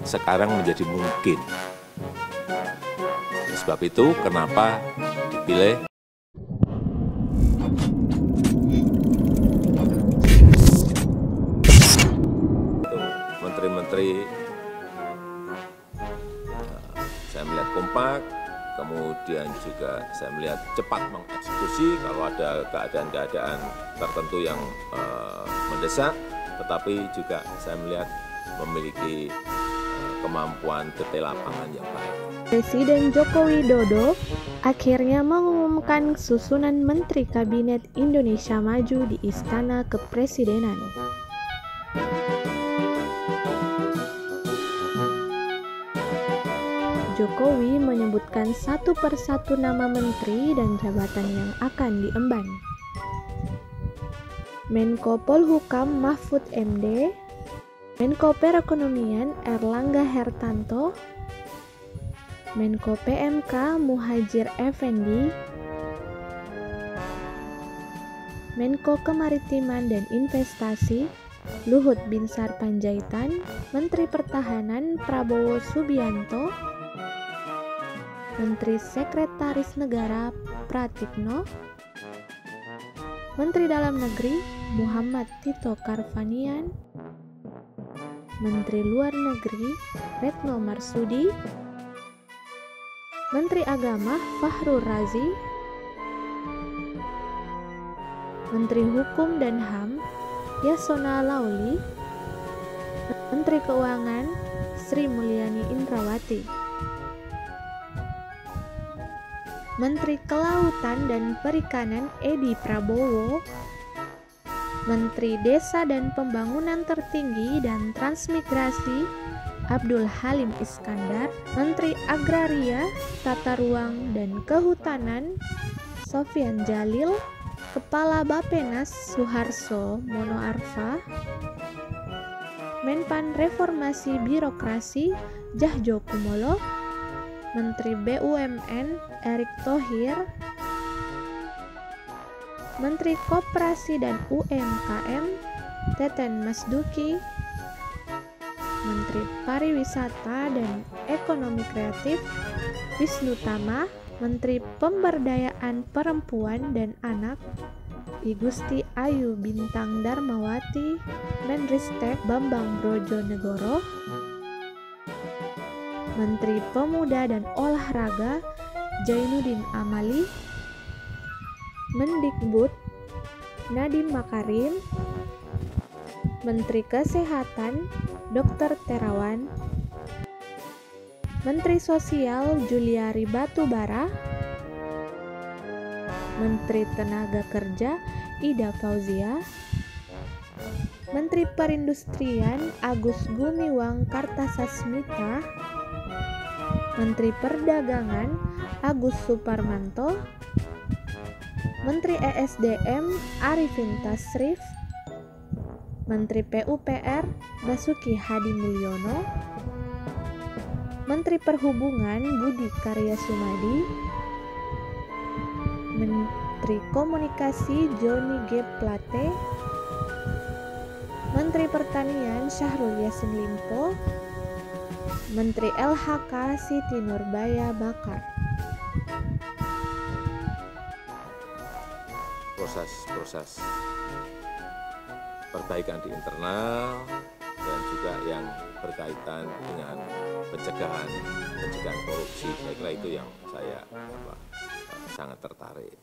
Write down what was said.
sekarang menjadi mungkin. Sebab itu kenapa dipilih menteri-menteri. Saya melihat kompak, kemudian juga saya melihat cepat mengeksekusi kalau ada keadaan-keadaan tertentu yang mendesak, tetapi juga saya melihat memiliki kemampuan detail lapangan yang baik. Presiden Joko Widodo akhirnya mengumumkan susunan Menteri Kabinet Indonesia Maju di Istana Kepresidenan. Jokowi menyebutkan satu persatu nama menteri dan jabatan yang akan diemban. Menko Polhukam Mahfud MD, Menko Perekonomian Erlangga Hertanto, Menko PMK Muhadjir Effendi, Menko Kemaritiman dan Investasi Luhut Binsar Panjaitan, Menteri Pertahanan Prabowo Subianto, Menteri Sekretaris Negara Pratikno, Menteri Dalam Negeri Muhammad Tito Karnavian, Menteri Luar Negeri Retno Marsudi, Menteri Agama Fahrul Razi, Menteri Hukum dan HAM Yasona Lauli, Menteri Keuangan Sri Mulyani Indrawati, Menteri Kelautan dan Perikanan Edi Prabowo, Menteri Desa dan Pembangunan Tertinggi dan Transmigrasi Abdul Halim Iskandar, Menteri Agraria, Tata Ruang dan Kehutanan Sofyan Jalil, Kepala Bappenas Suharso Monoarfa, Menpan Reformasi Birokrasi Djahjo Kumolo, Menteri BUMN Erick Thohir, Menteri Koperasi dan UMKM Teten Masduki, Menteri Pariwisata dan Ekonomi Kreatif Wisnu Tama, Menteri Pemberdayaan Perempuan dan Anak I Gusti Ayu Bintang Darmawati, Menristek Bambang Brojonegoro, Menteri Pemuda dan Olahraga Zainuddin Amali, Mendikbud Nadiem Makarim, Menteri Kesehatan Dr. Terawan, Menteri Sosial Juliari Batubara, Menteri Tenaga Kerja Ida Fauzia, Menteri Perindustrian Agus Gumiwang Kartasasmita, Menteri Perdagangan Agus Suparmanto, Menteri ESDM Arifin Tasrif, Menteri PUPR Basuki Hadi Mulyono, Menteri Perhubungan Budi Karya Sumadi, Menteri Komunikasi Johnny G. Plate, Menteri Pertanian Syahrul Yassin Limpo, Menteri LHK Siti Nurbaya Bakar. Proses perbaikan di internal dan juga yang berkaitan dengan pencegahan korupsi, saya kira itu yang saya sangat tertarik.